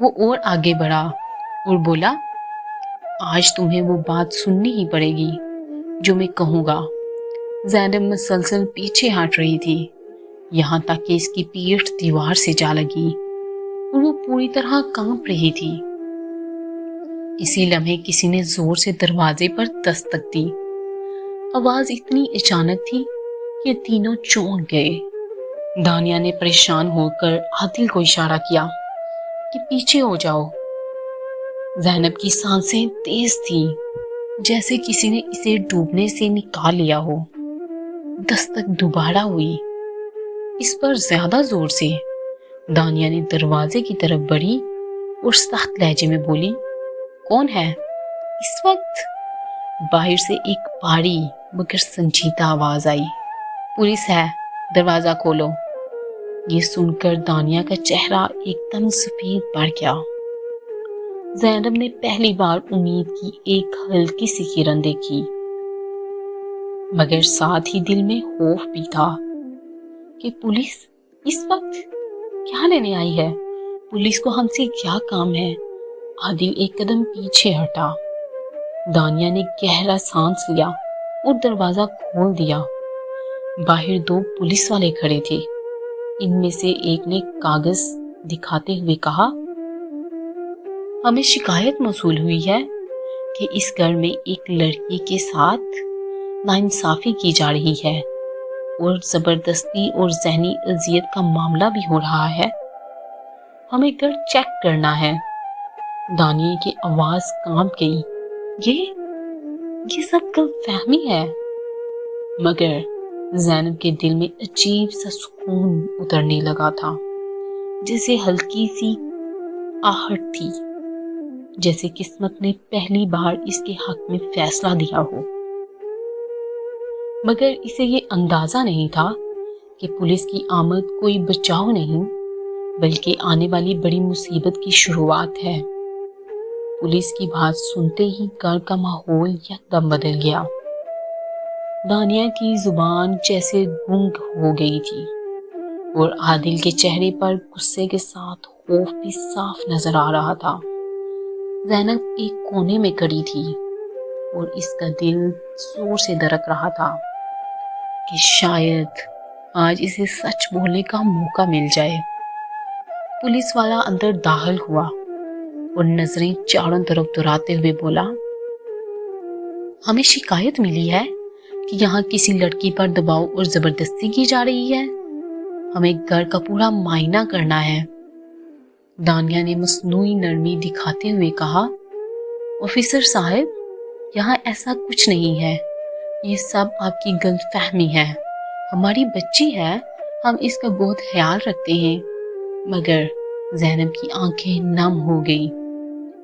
وہ اور آگے بڑھا اور بولا، آج تمہیں وہ بات سننی ہی پڑے گی جو میں کہوں گا۔ زینب مسلسل پیچھے ہٹ رہی تھی، یہاں تک کہ اس کی پیٹھ دیوار سے جا لگی اور وہ پوری طرح کانپ رہی تھی۔ اسی لمحے کسی نے زور سے دروازے پر دستک دی۔ آواز اتنی اچانک تھی کہ تینوں چونک گئے۔ دانیہ نے پریشان ہو کر عادل کو اشارہ کیا کہ پیچھے ہو جاؤ۔ زینب کی سانسیں تیز تھیں، جیسے کسی نے اسے ڈوبنے سے نکال لیا ہو۔ دستک دوبارہ ہوئی، اس پر زیادہ زور سے۔ دانیہ نے دروازے کی طرف بڑھی اور سخت لہجے میں بولی، کون ہے؟ اس وقت باہر سے ایک بھاری مگر سنجیدہ آواز آئی، پولیس ہے، دروازہ کھولو۔ یہ سن کر دانیہ کا چہرہ ایک دم سفید پڑ گیا۔ زینب نے پہلی بار امید کی ایک ہلکی سی کرن دیکھی، مگر ساتھ ہی دل میں خوف بھی تھا کہ پولیس اس وقت کیا لینے آئی ہے؟ پولیس کو ہم سے کیا کام ہے؟ عادل ایک قدم پیچھے ہٹا۔ دانیہ نے گہرا سانس لیا اور دروازہ کھول دیا۔ باہر دو پولیس والے کھڑے تھے۔ ان میں سے ایک نے کاغذ دکھاتے ہوئے کہا، ہمیں شکایت موصول ہوئی ہے کہ اس گھر میں ایک لڑکی کے ساتھ ناانصافی کی جا رہی ہے اور زبردستی اور ذہنی اذیت کا معاملہ بھی ہو رہا ہے۔ ہمیں گھر چیک کرنا ہے۔ دانیہ کی آواز کانپ گئی۔ یہ سب غلط فہمی ہے۔ مگر زینب کے دل میں عجیب سا سکون اترنے لگا تھا، جیسے ہلکی سی آہٹ تھی، جیسے قسمت نے پہلی بار اس کے حق میں فیصلہ دیا ہو۔ مگر اسے یہ اندازہ نہیں تھا کہ پولیس کی آمد کوئی بچاؤ نہیں، بلکہ آنے والی بڑی مصیبت کی شروعات ہے۔ پولیس کی بات سنتے ہی گھر کا ماحول یکدم بدل گیا۔ دانیہ کی زبان جیسے گنگ ہو گئی تھی اور عادل کے چہرے پر غصے کے ساتھ خوف بھی صاف نظر آ رہا تھا۔ زینب ایک کونے میں کھڑی تھی اور اس کا دل زور سے دھڑک رہا تھا کہ شاید آج اسے سچ بولنے کا موقع مل جائے۔ پولیس والا اندر داخل ہوا اور نظریں چاروں طرف دوڑاتے ہوئے بولا، ہمیں شکایت ملی ہے کہ یہاں کسی لڑکی پر دباؤ اور زبردستی کی جا رہی ہے۔ ہمیں گھر کا پورا معائنہ کرنا ہے۔ دانیہ نے مصنوعی نرمی دکھاتے ہوئے کہا، آفیسر صاحب، یہاں ایسا کچھ نہیں ہے، یہ سب آپ کی غلط فہمی ہے۔ ہماری بچی ہے، ہم اس کا بہت خیال رکھتے ہیں۔ مگر زینب کی آنکھیں نم ہو گئی،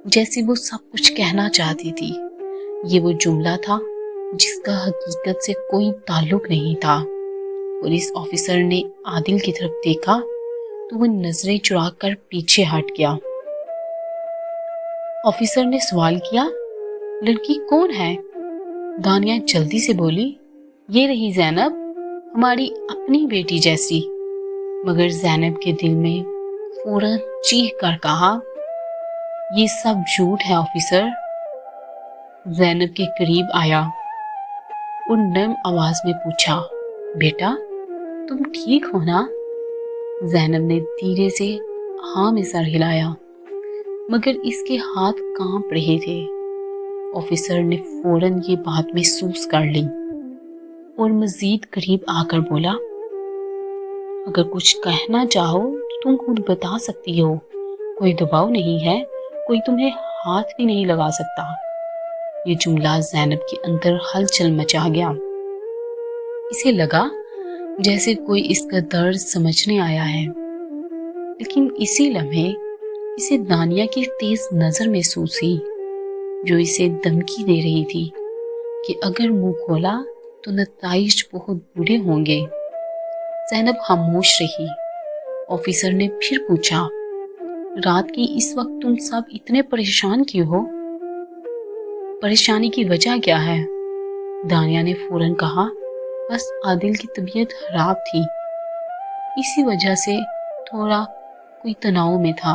جیسے وہ سب کچھ کہنا چاہتی تھی۔ یہ وہ جملہ تھا جس کا حقیقت سے کوئی تعلق نہیں تھا۔ پولیس آفیسر نے عادل کی طرف دیکھا تو وہ نظریں چرا کر پیچھے ہٹ گیا۔ آفیسر نے سوال کیا، لڑکی کون ہے؟ دانیہ جلدی سے بولی، یہ رہی زینب، ہماری اپنی بیٹی جیسی۔ مگر زینب کے دل میں فوراً چیخ کر کہا، یہ سب جھوٹ ہے آفیسر۔ زینب کے قریب آیا اور نرم آواز میں پوچھا، بیٹا تم ٹھیک ہو نا؟ زینب نے دھیرے سے ہاں میں سر ہلایا، مگر اس کے ہاتھ کانپ رہے تھے۔ آفیسر نے فوراً یہ بات محسوس کر لی اور مزید قریب آ کر بولا، اگر کچھ کہنا چاہو تو تم خود بتا سکتی ہو، کوئی دباؤ نہیں ہے، کوئی تمہیں ہاتھ بھی نہیں لگا سکتا۔ یہ جملہ زینب کے اندر ہلچل مچا گیا۔ اسے لگا جیسے کوئی اس کا درد سمجھنے آیا ہے، لیکن اسی لمحے اسے دانیہ کی تیز نظر محسوس ہوئی، جو اسے دھمکی دے رہی تھی کہ اگر منہ کھولا تو نتائج بہت برے ہوں گے۔ زینب خاموش رہی۔ آفیسر نے پھر پوچھا، رات کی اس وقت تم سب اتنے پریشان کیوں ہو؟ پریشانی کی وجہ کیا ہے؟ دانیہ نے فوراً کہا، بس عادل کی طبیعت خراب تھی، اسی وجہ سے تھوڑا کوئی تناؤ میں تھا۔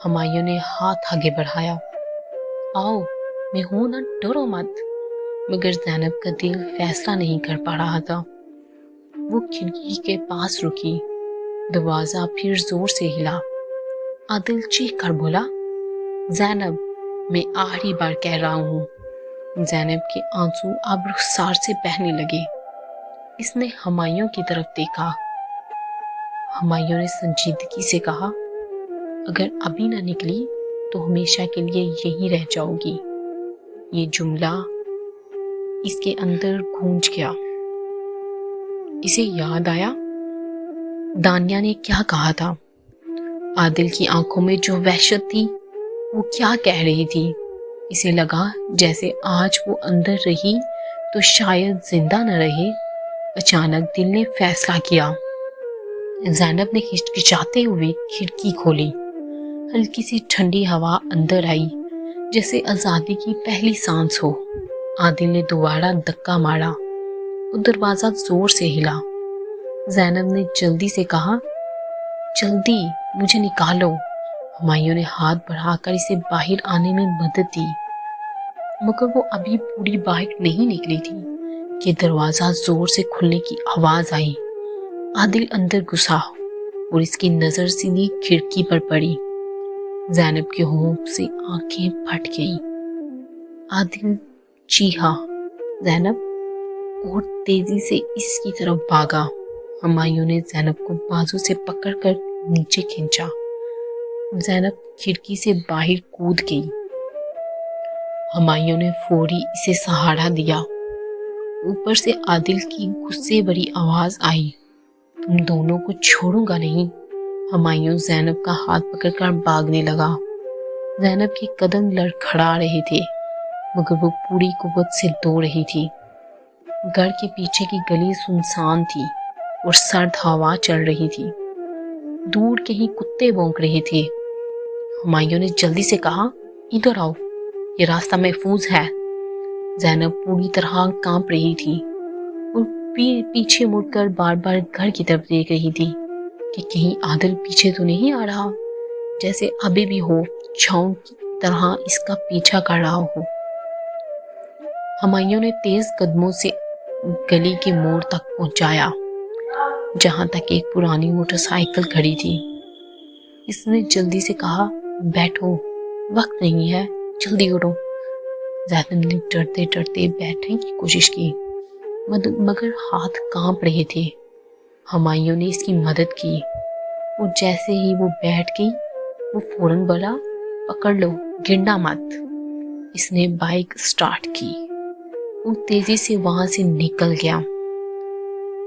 ہمایوں نے ہاتھ آگے بڑھایا. آؤ میں ہوں نا، ڈرو مت. مگر زینب کا دل فیصلہ نہیں کر پا رہا تھا. وہ کھڑکی کے پاس رکی. دروازہ پھر زور سے ہلا. عادل چیخ کر بولا، زینب میں آخری بار کہہ رہا ہوں. زینب کے آنسو اب رخسار سے بہنے لگے. اس نے ہمایوں کی طرف دیکھا. ہمایوں نے سنجیدگی سے کہا، اگر ابھی نہ نکلی تو ہمیشہ کے لیے یہی رہ جاؤ گی. یہ جملہ اس کے اندر گونج گیا. اسے یاد آیا دانیہ نے کیا کہا تھا. عادل کی آنکھوں میں جو وحشت تھی وہ کیا کہہ رہی تھی. اسے لگا جیسے آج وہ اندر رہی تو شاید زندہ نہ رہے. اچانک دل نے فیصلہ کیا. زینب نے ہچکچاتے ہوئے کھڑکی کھولی. ہلکی سی ٹھنڈی ہوا اندر آئی جیسے آزادی کی پہلی سانس ہو. عادل نے دوبارہ دھکا مارا. وہ دروازہ زور سے ہلا. زینب نے جلدی سے کہا، جلدی مجھے نکالو. ہمایوں نے ہاتھ بڑھا کر اسے باہر آنے میں مدد دی. مگر وہ ابھی پوری باہر نہیں نکلی تھی کہ دروازہ زور سے کھلنے کی آواز آئی. عادل اندر گھسا اور اس کی نظر سیدھی کھڑکی پر پڑی. زینب کے ہونٹ سے آنکھیں پھٹ گئی. عادل چیخا، زینب، اور تیزی سے اس کی طرف بھاگا. ہمایوں نے زینب کو بازو سے پکڑ کر نیچے کھینچا. زینب کھڑکی سے باہر کود گئی. ہمایوں نے فوری اسے سہارا دیا. اوپر سے عادل کی غصے بھری آواز آئی، تم دونوں کو چھوڑوں گا نہیں. ہمایوں زینب کا ہاتھ پکڑ کر بھاگنے لگا. زینب کے قدم لڑکھڑا رہے تھے مگر وہ پوری قوت سے دوڑ رہی تھی. گھر کے پیچھے کی گلی سنسان تھی اور سرد ہوا چل رہی تھی. دور کہیں کتے بھونک رہے تھے. ہمایوں نے جلدی سے کہا، ادھر آؤ، یہ راستہ محفوظ ہے. زینب پوری طرح کانپ رہی تھی اور پیچھے مڑ کر بار بار گھر کی طرف دیکھ رہی تھی کہ کہیں عادل پیچھے تو نہیں آ رہا، جیسے ابھی بھی ہو چھاؤں کی طرح اس کا پیچھا کر رہا ہو. ہمایوں نے تیز قدموں سے گلی کے موڑ تک پہنچایا جہاں تک ایک پرانی موٹر سائیکل کھڑی تھی. اس نے جلدی سے کہا، بیٹھو، وقت نہیں ہے، جلدی اٹھو. زینب نے ڈرتے ڈرتے بیٹھنے کی کوشش کی مگر ہاتھ کانپ رہے تھے. ہمایوں نے اس کی مدد کی اور جیسے ہی وہ بیٹھ گئی وہ فوراً بولا، پکڑ لو، گرنا مت. اس نے بائک سٹارٹ کی اور تیزی سے وہاں سے نکل گیا.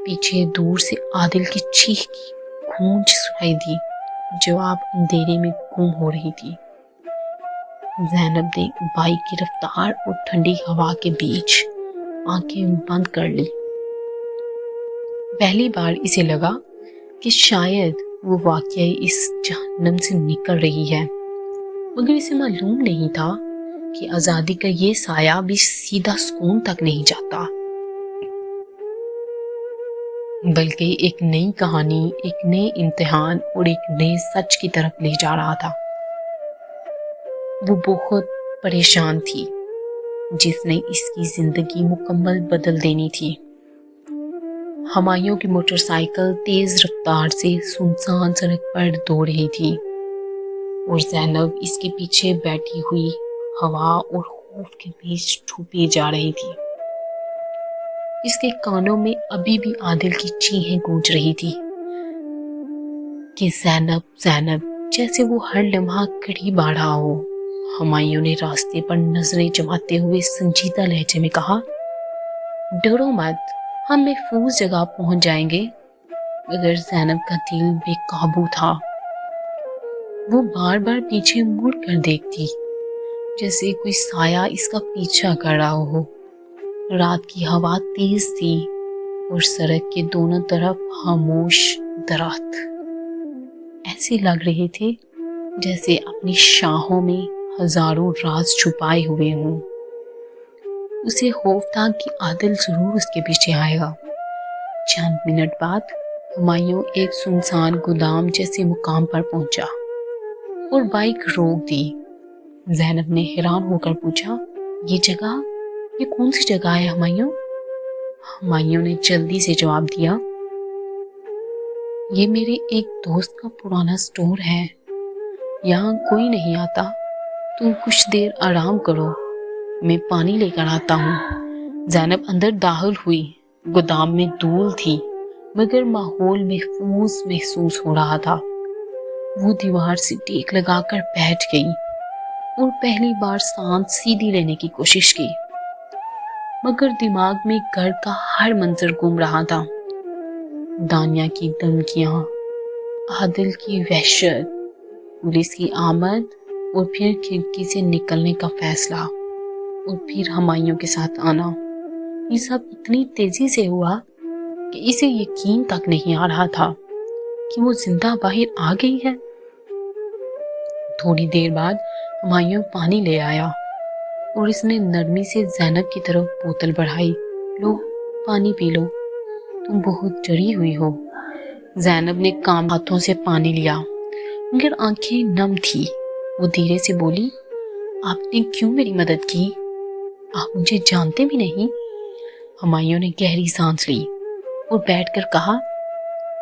پیچھے دور سے عادل کی چیخ کی گونج سنائی دی جو اب اندھیرے میں گم ہو رہی تھی. زینب نے بائک کی رفتار اور ٹھنڈی ہوا کے بیچ آنکھیں بند کر لی. پہلی بار اسے لگا کہ شاید وہ واقعی اس جہنم سے نکل رہی ہے، مگر اسے معلوم نہیں تھا کہ آزادی کا یہ سایہ بھی سیدھا سکون تک نہیں جاتا، بلکہ ایک نئی کہانی، ایک نئے امتحان اور ایک نئے سچ کی طرف لے جا رہا تھا. وہ بہت پریشان تھی جس نے اس کی زندگی مکمل بدل دینی تھی. ہمایوں کی موٹر سائیکل تیز رفتار سے سنسان سڑک پر دوڑ رہی تھی اور زینب اس کے پیچھے بیٹھی ہوئی ہوا اور خوف کے بیچ چھپی جا رہی تھی. اس کے کانوں میں ابھی بھی عادل کی چیخیں گونج رہی تھی کہ زینب، زینب، جیسے وہ ہر لمحہ قریب آ رہا ہو. ہمایوں نے راستے پر نظریں جماتے ہوئے سنجیدہ لہجے میں کہا، ڈرو مت، ہم محفوظ جگہ پہنچ جائیں گے. مگر زینب کا دل بے قابو تھا. وہ بار بار پیچھے مڑ کر دیکھتی جیسے کوئی سایہ اس کا پیچھا کر رہا ہو. رات کی ہوا تیز تھی اور سڑک کے دونوں طرف خاموش درخت ایسے لگ رہے تھے جیسے اپنی شاخوں میں ہزاروں راز چھپائے ہوئے ہوں. اسے خوف تھا کہ عادل ضرور اس کے پیچھے آئے گا. چند منٹ بعد ہمایوں ایک سنسان گودام جیسے مقام پر پہنچا. اور بائک روک دی۔ زینب نے حیران ہو کر پوچھا، یہ کون سی جگہ ہے ہمایوں؟ ہمایوں نے جلدی سے جواب دیا، یہ میرے ایک دوست کا پرانا سٹور ہے، یہاں کوئی نہیں آتا، تم کچھ دیر آرام کرو، میں پانی لے کر آتا ہوں۔ زینب اندر داخل ہوئی۔ گودام میں دھول تھی مگر ماحول محفوظ محسوس ہو رہا تھا۔ وہ دیوار سے ٹیک لگا کر بیٹھ گئی اور پہلی بار سانس سیدھی لینے کی کوشش کی، مگر دماغ میں گھر کا ہر منظر گھوم رہا تھا۔ دانیہ کی دھمکیاں، عادل کی وحشت، پولیس کی آمد، اور پھر کھڑکی سے نکلنے کا فیصلہ، اور پھر ہمایوں کے ساتھ آنا۔ یہ سب اتنی تیزی سے ہوا کہ اسے یقین تک نہیں آ رہا تھا کہ وہ زندہ باہر آ گئی ہے۔ تھوڑی دیر بعد ہمایوں پانی لے آیا اور اس نے نرمی سے زینب کی طرف بوتل بڑھائی۔ لو، پانی پی لو، تم بہت ڈری ہوئی ہو۔ زینب نے کام ہاتھوں سے پانی لیا مگر آنکھیں نم تھی۔ وہ دھیرے سے بولی، آپ نے کیوں میری مدد کی؟ آپ مجھے جانتے بھی نہیں۔ ہمایوں نے گہری سانس لی اور بیٹھ کر کہا،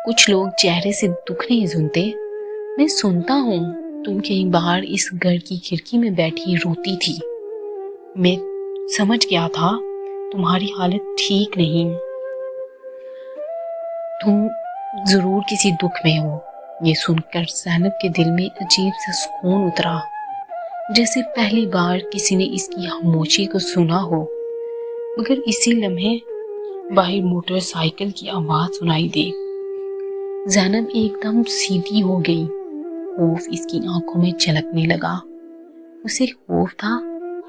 کچھ لوگ چہرے سے دکھ نہیں سنتے، میں سنتا ہوں۔ تم کہیں باہر اس گھر کی کھڑکی میں بیٹھی روتی تھی، میں سمجھ گیا تھا تمہاری حالت ٹھیک نہیں، تم ضرور کسی دکھ میں ہو۔ یہ سن کر زینب کے دل میں عجیب سا سکون اترا، جیسے پہلی بار کسی نے اس کی خاموشی کو سنا ہو۔ مگر اسی لمحے باہر موٹر سائیکل کی آواز سنائی دی۔ زینب ایک دم سیدھی ہو گئی، خوف اس کی آنکھوں میں جھلکنے لگا۔ اسے خوف تھا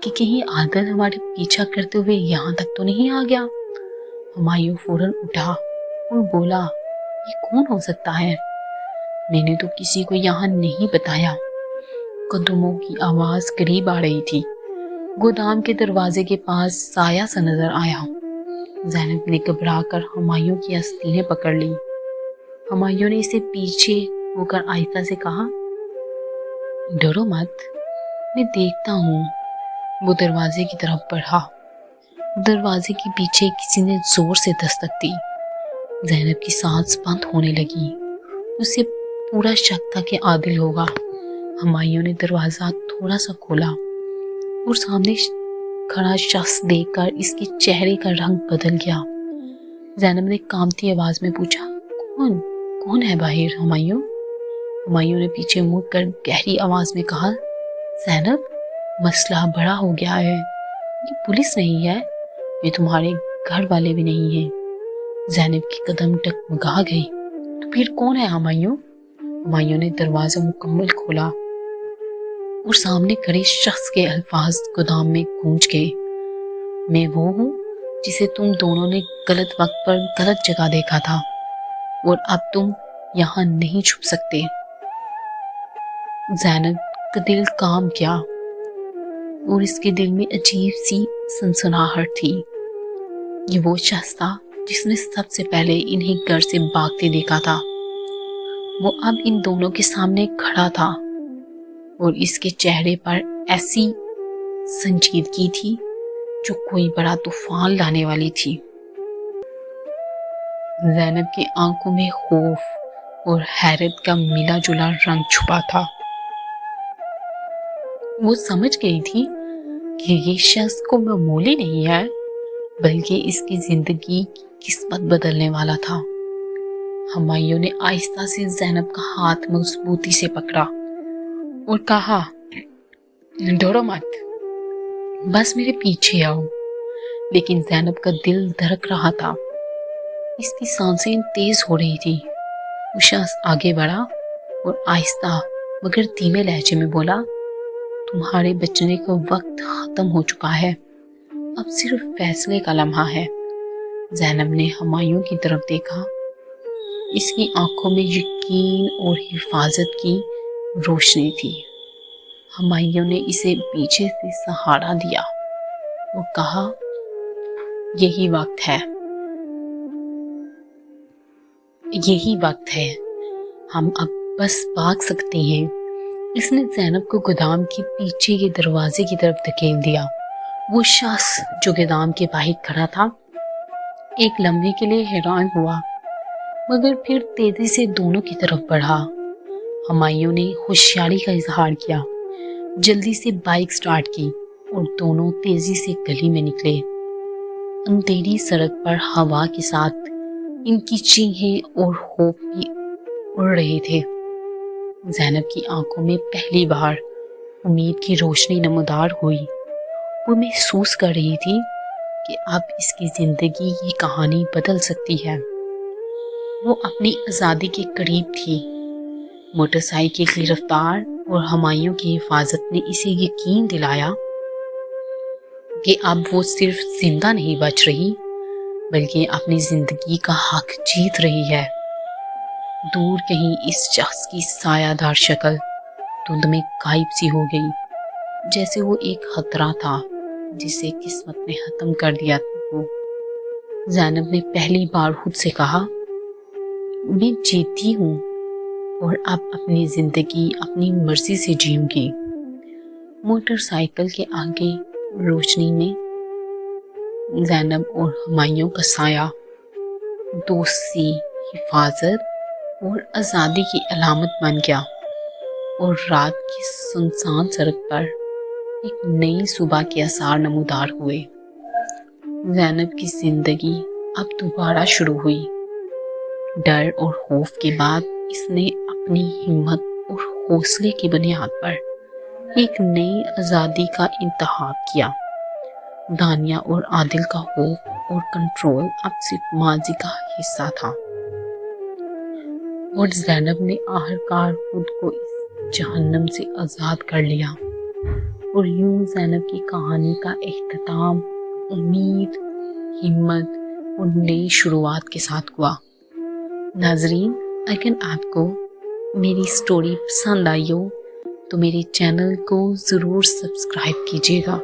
کہ کہیں عادل ہمارے پیچھا کرتے ہوئے یہاں تک تو نہیں آ گیا۔ ہمایوں فوراً اٹھا اور بولا، یہ کون ہو سکتا ہے؟ میں نے تو کسی کو یہاں نہیں بتایا۔ قدموں کی آواز قریب آ رہی تھی۔ گودام کے دروازے کے پاس سایہ سا نظر آیا۔ زینب نے گھبرا کر ہمایوں کی آستینیں پکڑ لی۔ ہمایوں نے اسے پیچھے ہو کر آہستہ سے کہا، ڈرو مت، میں دیکھتا ہوں۔ وہ دروازے کی طرف بڑھا۔ دروازے کے پیچھے کسی نے زور سے دستک دی۔ زینب کی سانس بند ہونے لگی۔ اسے پورا شک تھا کہ عادل ہوگا۔ ہمایوں نے دروازہ تھوڑا سا کھولا اور سامنے کھڑا شخص دیکھ کر اس کے چہرے کا رنگ بدل گیا۔ زینب نے کانپتی آواز میں پوچھا، کون ہے باہر ہمایوں؟ ہمایوں نے پیچھے مڑ کر گہری آواز میں کہا، زینب، مسئلہ بڑا ہو گیا ہے، یہ پولیس نہیں ہے، یہ تمہارے گھر والے بھی نہیں ہیں۔ زینب کی قدم ڈگمگا گئی۔ تو پھر کون ہے ہمایوں؟ ہمایوں نے دروازہ مکمل کھولا اور سامنے کھڑے شخص کے الفاظ گودام میں گونج گئے، میں وہ ہوں جسے تم دونوں نے غلط وقت پر غلط جگہ دیکھا تھا، اور اب تم یہاں نہیں چھپ سکتے۔ زینب کا دل کام کیا اور اس کے دل میں عجیب سی سنسناہٹ تھی۔ یہ وہ شخص تھا جس نے سب سے پہلے انہیں گھر سے بھاگتے دیکھا تھا۔ وہ اب ان دونوں کے سامنے کھڑا تھا اور اس کے چہرے پر ایسی سنجیدگی تھی جو کوئی بڑا طوفان لانے والی تھی۔ زینب کی آنکھوں میں خوف اور حیرت کا ملا جلا رنگ چھپا تھا۔ وہ سمجھ گئی تھی کہ یہ شخص کو معمولی نہیں ہے، بلکہ اس کی زندگی کی قسمت بدلنے والا تھا۔ ہمایوں نے آہستہ سے زینب کا ہاتھ مضبوطی سے پکڑا اور کہا، ڈرو مت، بس میرے پیچھے آؤ۔ لیکن زینب کا دل دھڑک رہا تھا، اس کی سانسیں تیز ہو رہی تھی۔ وہ شخص آگے بڑھا اور آہستہ مگر دھیمے لہجے میں بولا، تمہارے بچنے کا وقت ختم ہو چکا ہے، اب صرف فیصلے کا لمحہ ہے۔ زینب نے ہمایوں کی طرف دیکھا۔ اس کی آنکھوں میں یقین اور حفاظت کی روشنی تھی۔ ہمایوں نے اسے پیچھے سے سہارا دیا اور کہا، یہی وقت ہے، ہم اب بس بھاگ سکتے ہیں۔ اس نے زینب کو گودام کے پیچھے کے دروازے کی طرف دھکیل دیا۔ وہ شخص جو گودام کے باہر کھڑا تھا ایک لمحے کے لیے حیران ہوا، مگر پھر تیزی سے دونوں کی طرف بڑھا۔ ہمایوں نے ہوشیاری کا اظہار کیا، جلدی سے بائک سٹارٹ کی اور دونوں تیزی سے گلی میں نکلے۔ اندھیری سڑک پر ہوا کے ساتھ ان کی چیخیں اور خوف بھی اڑ رہے تھے۔ زینب کی آنکھوں میں پہلی بار امید کی روشنی نمودار ہوئی۔ وہ محسوس کر رہی تھی کہ اب اس کی زندگی کی کہانی بدل سکتی ہے۔ وہ اپنی آزادی کے قریب تھی۔ موٹر سائیکل کی رفتار اور ہمایوں کی حفاظت نے اسے یقین دلایا کہ اب وہ صرف زندہ نہیں بچ رہی بلکہ اپنی زندگی کا حق جیت رہی ہے۔ دور کہیں اس شخص کی سایہ دار شکل دھند میں غائب سی ہو گئی، جیسے وہ ایک خطرہ تھا جسے قسمت نے ختم کر دیا تھا۔ زینب نے پہلی بار خود سے کہا، میں جیتی ہوں اور اب اپنی زندگی اپنی مرضی سے جیوں گی۔ موٹر سائیکل کے آگے روشنی میں زینب اور ہمایوں کا سایہ دوستی، حفاظت اور آزادی کی علامت بن گیا، اور رات کی سنسان سڑک پر ایک نئی صبح کے آثار نمودار ہوئے۔ زینب کی زندگی اب دوبارہ شروع ہوئی۔ ڈر اور خوف کے بعد اس نے اپنی ہمت اور حوصلے کی بنیاد پر ایک نئی آزادی کا انتخاب کیا۔ دانیہ اور عادل کا خوف اور کنٹرول اب صرف ماضی کا حصہ تھا، اور زینب نے آخرکار خود کو اس جہنم سے آزاد کر لیا۔ اور یوں زینب کی کہانی کا اختتام امید، ہمت اور نئی شروعات کے ساتھ ہوا۔ ناظرین، اگر آپ کو میری سٹوری پسند آئی ہو تو میرے چینل کو ضرور سبسکرائب کیجیے گا۔